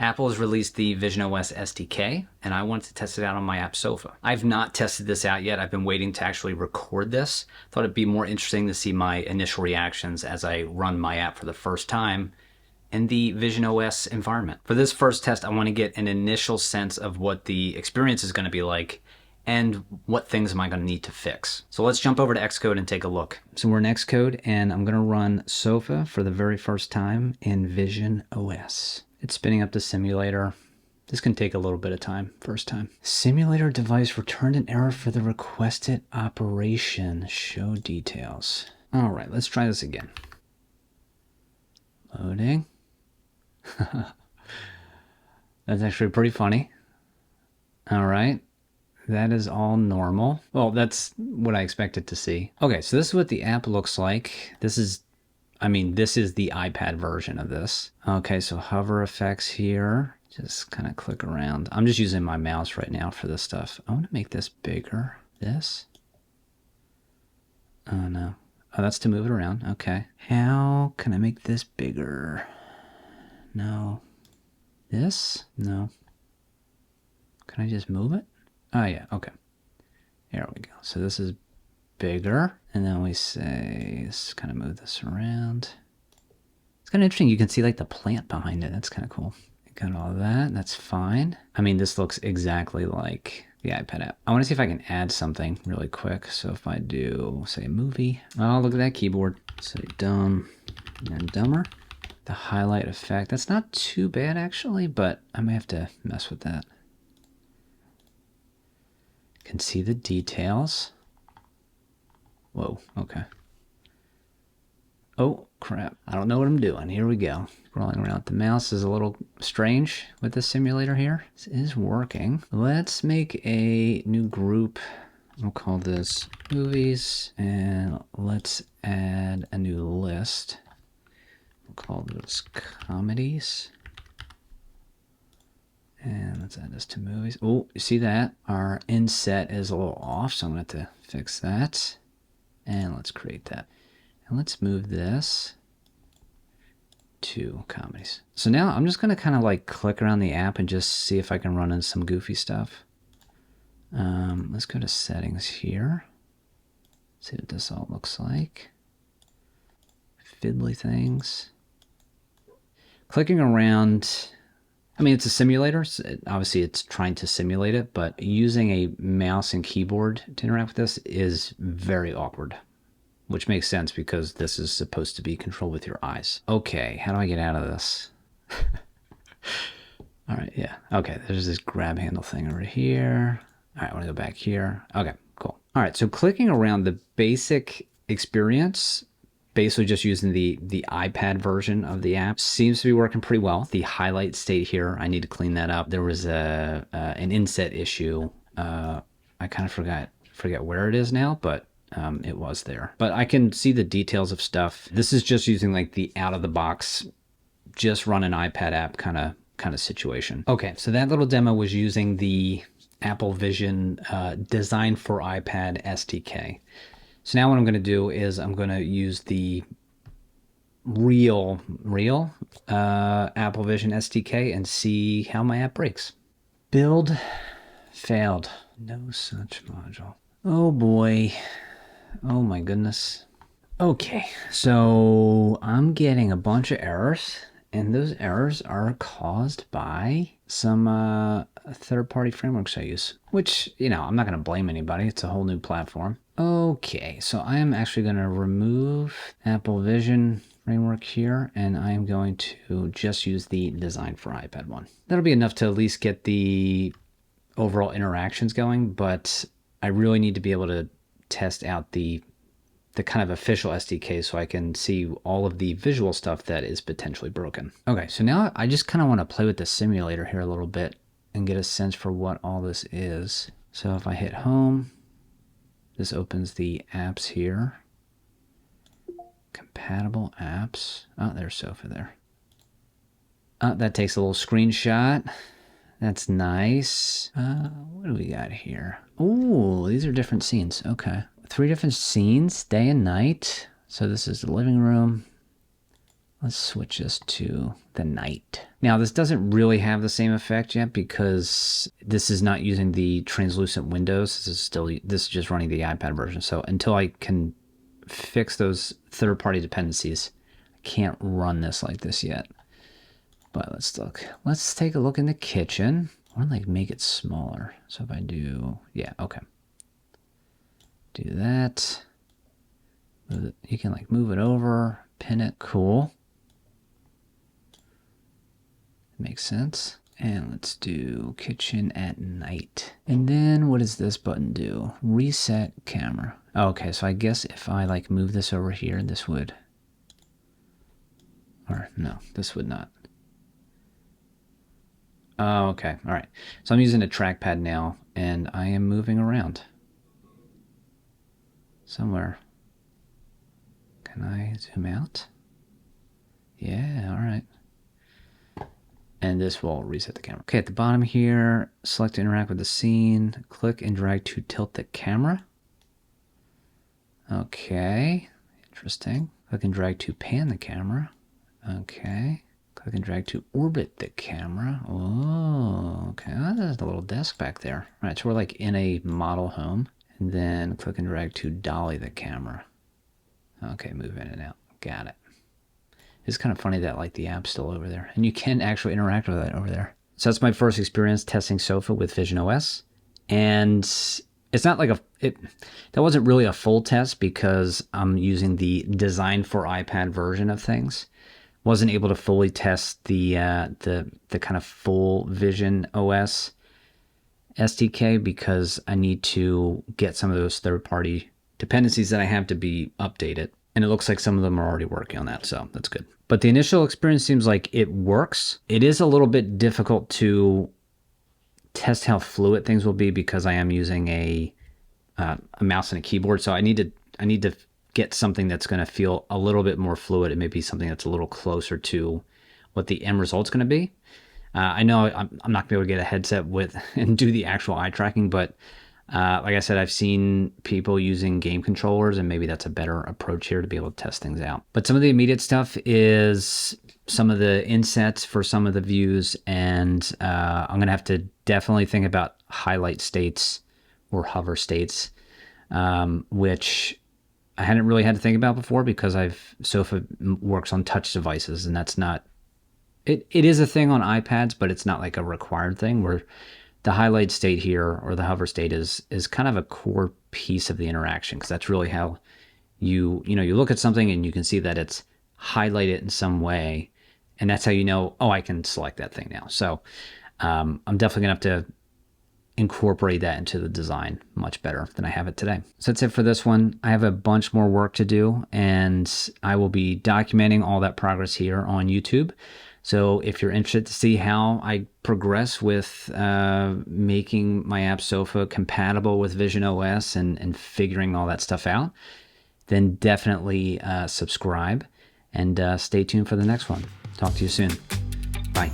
Apple has released the visionOS SDK, and I wanted to test it out on my app Sofa. I've not tested this out yet. I've been waiting to actually record this. Thought it'd be more interesting to see my initial reactions as I run my app for the first time in the visionOS environment. For this first test, I want to get an initial sense of what the experience is going to be like and what things am I going to need to fix. So let's jump over to Xcode and take a look. So we're in Xcode, and I'm going to run Sofa for the very first time in visionOS. It's spinning up the simulator. This can take a little bit of time, first time. Simulator device returned an error for the requested operation. Show details. All right, let's try this again. Loading. That's actually pretty funny. All right. That is all normal. Well, that's what I expected to see. Okay, so this is what the app looks like. This is the iPad version of this. Okay, so hover effects here. Just kind of click around. I'm just using my mouse right now for this stuff. I want to make this bigger. This? Oh, no. Oh, that's to move it around. Okay. How can I make this bigger? No. This? No. Can I just move it? Oh, yeah. Okay. There we go. So this is bigger. And then we say, let's kind of move this around. It's kind of interesting. You can see like the plant behind it. That's kind of cool. Got all that. That's fine. I mean, this looks exactly like the iPad app. I want to see if I can add something really quick. So if I do, say, movie. Oh, look at that keyboard. Say dumb and dumber. The highlight effect. That's not too bad, actually, but I may have to mess with that. Can see the details. Whoa, okay. Oh, crap. I don't know what I'm doing. Here we go. Rolling around. The mouse is a little strange with the simulator here. This is working. Let's make a new group. We'll call this movies, and let's add a new list. We'll call this comedies. And let's add this to movies. Oh, you see that? Our inset is a little off, so I'm going to have to fix that. And let's create that. And let's move this to comedies. So now I'm just going to kind of like click around the app and just see if I can run in some goofy stuff. Let's go to settings here. See what this all looks like. Fiddly things. Clicking around. I mean, it's a simulator. So obviously, it's trying to simulate it, but using a mouse and keyboard to interact with this is very awkward, which makes sense because this is supposed to be controlled with your eyes. Okay, how do I get out of this? All right, yeah. Okay, there's this grab handle thing over here. All right, I want to go back here. Okay, cool. All right, so clicking around the basic experience, basically just using the iPad version of the app, seems to be working pretty well. The highlight state here, I need to clean that up. There was an inset issue. I kind of forget where it is now, but it was there. But I can see the details of stuff. This is just using like the out of the box, just run an iPad app kind of situation. Okay, so that little demo was using the Apple Vision Design for iPad SDK. So now what I'm going to do is I'm going to use the real Apple Vision SDK and see how my app breaks. Build failed. No such module. Oh boy. Oh my goodness. Okay, so I'm getting a bunch of errors, and those errors are caused by some third-party frameworks I use, which, you know, I'm not going to blame anybody. It's a whole new platform. Okay, so I am actually going to remove Apple Vision framework here, and I am going to just use the Design for iPad one. That'll be enough to at least get the overall interactions going, but I really need to be able to test out the kind of official SDK so I can see all of the visual stuff that is potentially broken. Okay, so now I just kind of want to play with the simulator here a little bit and get a sense for what all this is. So if I hit home, this opens the apps here. Compatible apps. Oh, there's Sofa there. Oh, that takes a little screenshot. That's nice. What do we got here? Oh, these are different scenes. Okay. 3 different scenes, day and night. So this is the living room, Let's switch this to the night. Now, this doesn't really have the same effect yet because this is not using the translucent windows. This is just running the iPad version. So until I can fix those third-party dependencies, I can't run this like this yet. But let's look. Let's take a look in the kitchen. I want to like make it smaller. So if I do, yeah, okay. Do that. You can like move it over, pin it, cool. Makes sense. And let's do kitchen at night. And then what does this button do? Reset camera. Okay, so I guess if I like move this over here, this would, or no, this would not. Oh, okay, all right. So I'm using a trackpad now and I am moving around. Somewhere. Can I zoom out? Yeah, all right. And this will reset the camera. Okay, at the bottom here, select to interact with the scene. Click and drag to tilt the camera. Okay, interesting. Click and drag to pan the camera. Okay. Click and drag to orbit the camera. Oh, okay. Oh, there's a little desk back there. All right, so we're like in a model home. And then click and drag to dolly the camera. Okay, move in and out. Got it. It's kind of funny that like the app's still over there and you can actually interact with it over there. So that's my first experience testing Sofa with visionOS. And it's not like that wasn't really a full test because I'm using the design for iPad version of things. Wasn't able to fully test the kind of full visionOS SDK because I need to get some of those third-party dependencies that I have to be updated. And it looks like some of them are already working on that, so that's good. But the initial experience seems like it works. It is a little bit difficult to test how fluid things will be because I am using a mouse and a keyboard. So I need to get something that's going to feel a little bit more fluid. It may be something that's a little closer to what the end result's going to be. I know I'm not going to be able to get a headset with and do the actual eye tracking, but like I said, I've seen people using game controllers, and maybe that's a better approach here to be able to test things out. But some of the immediate stuff is some of the insets for some of the views, and I'm going to have to definitely think about highlight states or hover states, which I hadn't really had to think about before because Sofa works on touch devices, and that's not, it is a thing on iPads, but it's not like a required thing where the highlight state here or the hover state is kind of a core piece of the interaction because that's really how you look at something and you can see that it's highlighted in some way, and that's how you know, oh, I can select that thing now. So I'm definitely gonna have to incorporate that into the design much better than I have it today. So that's it for this one. I have a bunch more work to do, and I will be documenting all that progress here on YouTube. So if you're interested to see how I progress with making my app Sofa compatible with visionOS and figuring all that stuff out, then definitely subscribe and stay tuned for the next one. Talk to you soon. Bye.